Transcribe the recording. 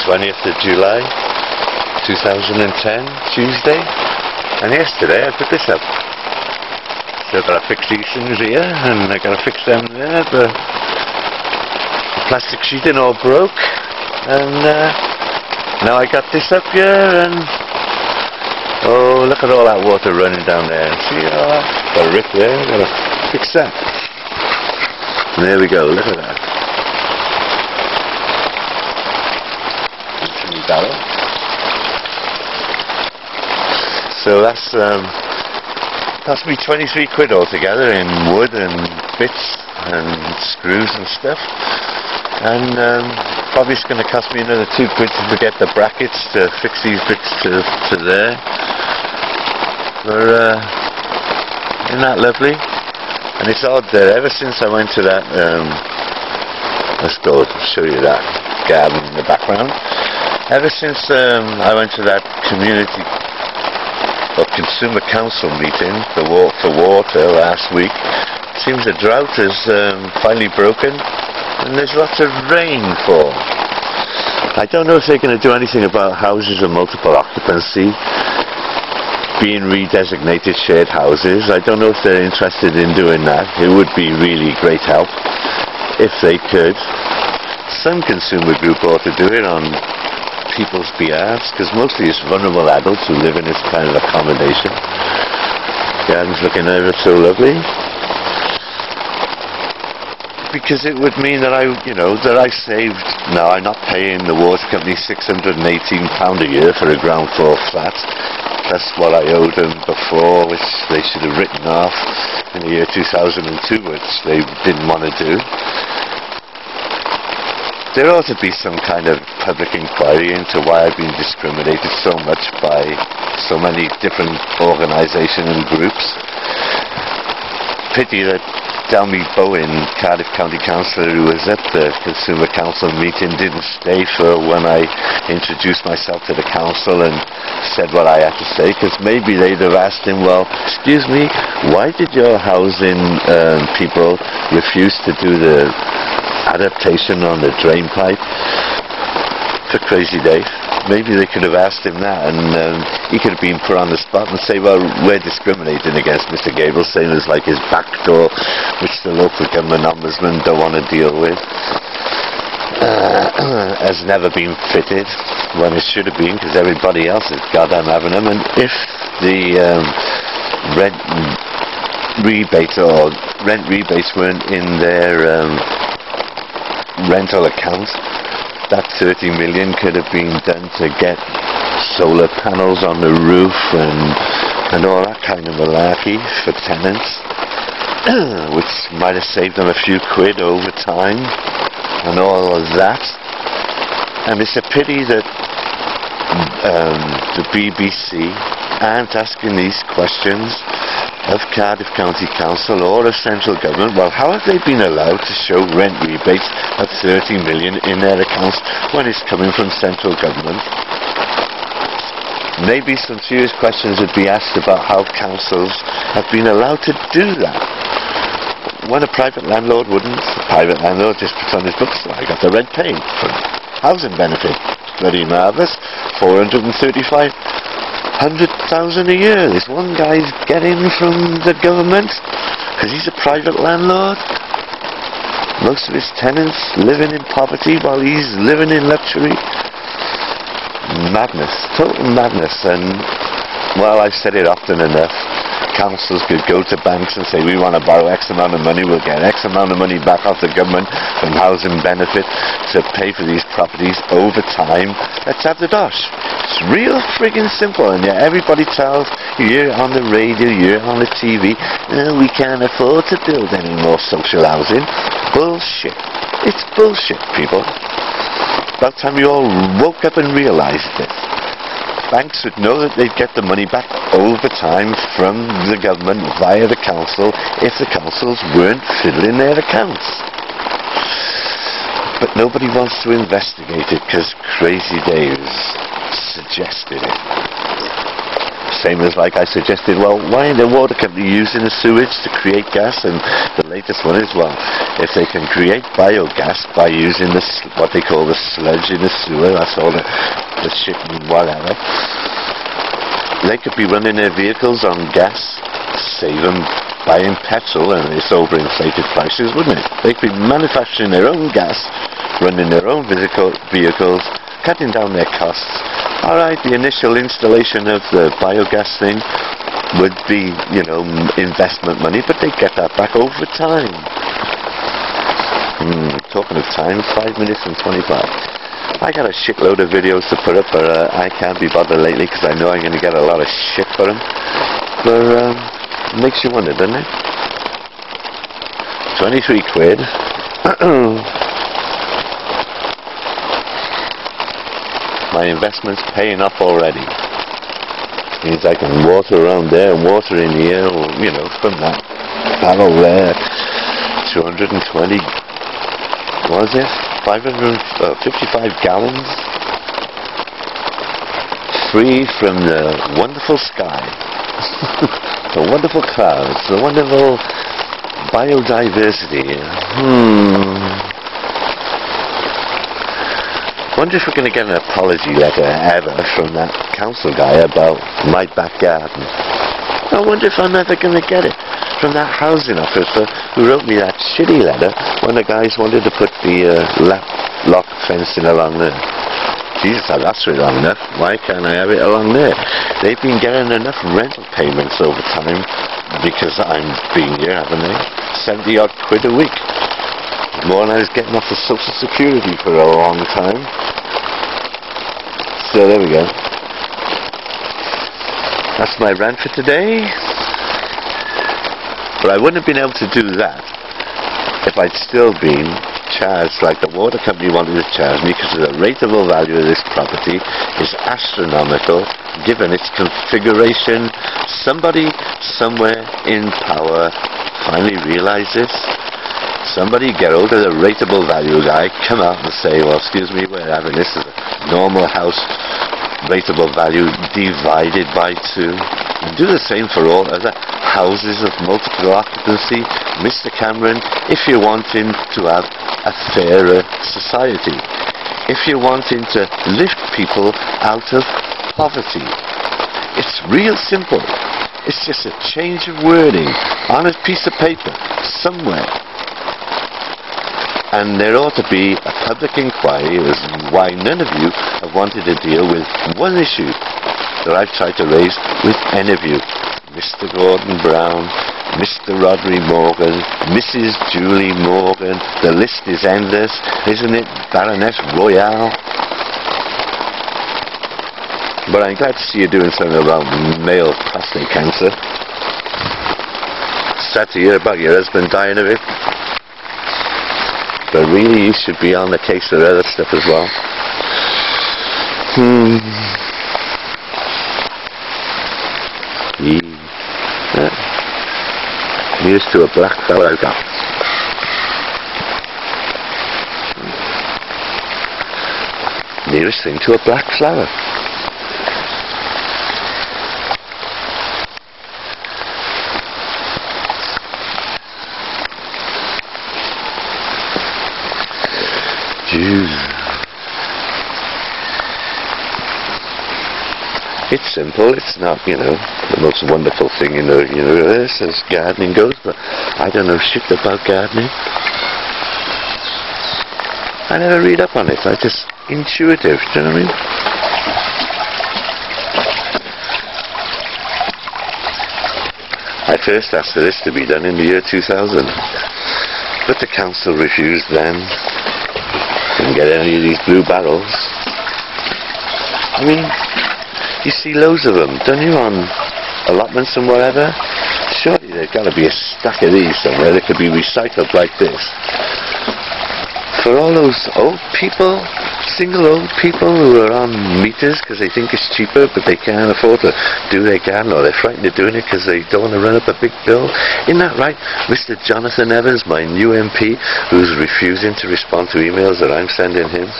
20th of July 2010, Tuesday, and yesterday I put this up. So I've got to fix these things here, and I've got to fix them there. The plastic sheeting all broke, and now I got this up here, and oh, look at all that water running down there. See, got a rip there, got to fix that. And there we go, look at that. So that's me 23 quid altogether in wood and bits and screws and stuff, and probably it's going to cost me another 2 quid to get the brackets to fix these bits to there. Isn't that lovely? And it's odd that ever since I went to that let's go show you that garden in the background. Ever since I went to that community or consumer council meeting for water last week, it seems the drought has finally broken and there's lots of rainfall. I don't know if they're going to do anything about houses of multiple occupancy being redesignated shared houses. I don't know if they're interested in doing that. It would be really great help if they could. Some consumer group ought to do it on people's behalves, because mostly it's vulnerable adults who live in this kind of accommodation. Garden's looking ever so lovely. Because it would mean that I saved. Now I'm not paying the water company £618 a year for a ground floor flat. That's what I owed them before, which they should have written off in the year 2002, which they didn't want to do. There ought to be some kind of public inquiry into why I've been discriminated so much by so many different organisations and groups. Pity that Delmy Bowen, Cardiff County Councillor, who was at the Consumer Council meeting, didn't stay for when I introduced myself to the council and said what I had to say, because maybe they'd have asked him, well, excuse me, why did your housing people refuse to do the adaptation on the drain pipe for Crazydave? Maybe they could have asked him that, and he could have been put on the spot and say, well, we're discriminating against Mr. Gable, saying it's like his back door, which the local government ombudsman don't want to deal with. Has never been fitted when it should have been, because everybody else is goddamn having them. And if the rent rebates weren't in their rental accounts, that 30 million could have been done to get solar panels on the roof and all that kind of malarkey for tenants, which might have saved them a few quid over time and all of that. And it's a pity that the BBC aren't asking these questions of Cardiff County Council or of central government. Well, how have they been allowed to show rent rebates of 30 million in their accounts when it's coming from central government? Maybe some serious questions would be asked about how councils have been allowed to do that. When a private landlord wouldn't, the private landlord just puts on his books, I got the rent paid for housing benefit. Bloody marvellous. 435,000 a year this one guy's getting from the government because he's a private landlord. Most of his tenants living in poverty while he's living in luxury. Madness, total madness. And well, I've said it often enough. Councils could go to banks and say, we want to borrow X amount of money, we'll get X amount of money back off the government from housing benefit to pay for these properties over time. Let's have the dosh. It's real friggin' simple, and yet everybody tells you hear on the radio, you hear on the TV, we can't afford to build any more social housing. Bullshit. It's bullshit, people. About time you all woke up and realised this. Banks would know that they'd get the money back over time from the government via the council if the councils weren't fiddling their accounts. But nobody wants to investigate it because Crazydave's suggested it. same as like I suggested, well, why ain't the water company using the sewage to create gas? And the latest one is, well, if they can create biogas by using what they call the sludge in the sewer, that's all the shit and whatever, they could be running their vehicles on gas, save them buying petrol and its overinflated prices, wouldn't it? They could be manufacturing their own gas, running their own vehicles, cutting down their costs. Alright, the initial installation of the biogas thing would be, you know, investment money, but they get that back over time. Talking of time, 5 minutes and 25. I got a shitload of videos to put up, but I can't be bothered lately because I know I'm going to get a lot of shit for them. But makes you wonder, doesn't it? 23 quid. My investment's paying off already. Means I can water around there and water in here, or, you know, from that barrel there. 220, what was it? 555 gallons. Free from the wonderful sky. The wonderful clouds. The wonderful biodiversity. Wonder if we're going to get an apology letter ever from that council guy about my back garden. I wonder if I'm ever going to get it from that housing officer who wrote me that shitty letter when the guys wanted to put the lock fencing along there. Jesus, that's really long enough. Why can't I have it along there? They've been getting enough rental payments over time because I'm being here, haven't they? 70 odd quid a week. More than I was getting off the Social Security for a long time. So there we go. That's my rant for today. But I wouldn't have been able to do that if I'd still been charged like the water company wanted to charge me, because the rateable value of this property is astronomical given its configuration. Somebody somewhere in power finally realised this. Somebody get hold of the rateable value guy, come out and say, well, excuse me, we're having this as a normal house rateable value divided by 2. And do the same for all other houses of multiple occupancy. Mr. Cameron, if you're wanting to have a fairer society, if you're wanting to lift people out of poverty, it's real simple. It's just a change of wording on a piece of paper somewhere. And there ought to be a public inquiry as to why none of you have wanted to deal with one issue that I've tried to raise with any of you. Mr. Gordon Brown, Mr. Rodri Morgan, Mrs. Julie Morgan, the list is endless, isn't it, Baroness Royale? But I'm glad to see you doing something about male prostate cancer. Sad to hear about your husband dying of it. But really, you should be on the case for other stuff as well. News to a black fellow. Nearest thing to a black flower. It's simple, it's not, you know, the most wonderful thing in the universe as gardening goes, but I don't know shit about gardening. I never read up on it, I just intuitive, do you know what I mean? I first asked for this to be done in the year 2000, but the council refused then. Didn't get any of these blue barrels. I mean, you see loads of them, don't you, on allotments and whatever? Surely there's got to be a stack of these somewhere that could be recycled like this. For all those old people, single old people who are on meters because they think it's cheaper but they can't afford to do their garden, or they're frightened of doing it because they don't want to run up a big bill. Isn't that right, Mr. Jonathan Evans, my new MP, who's refusing to respond to emails that I'm sending him?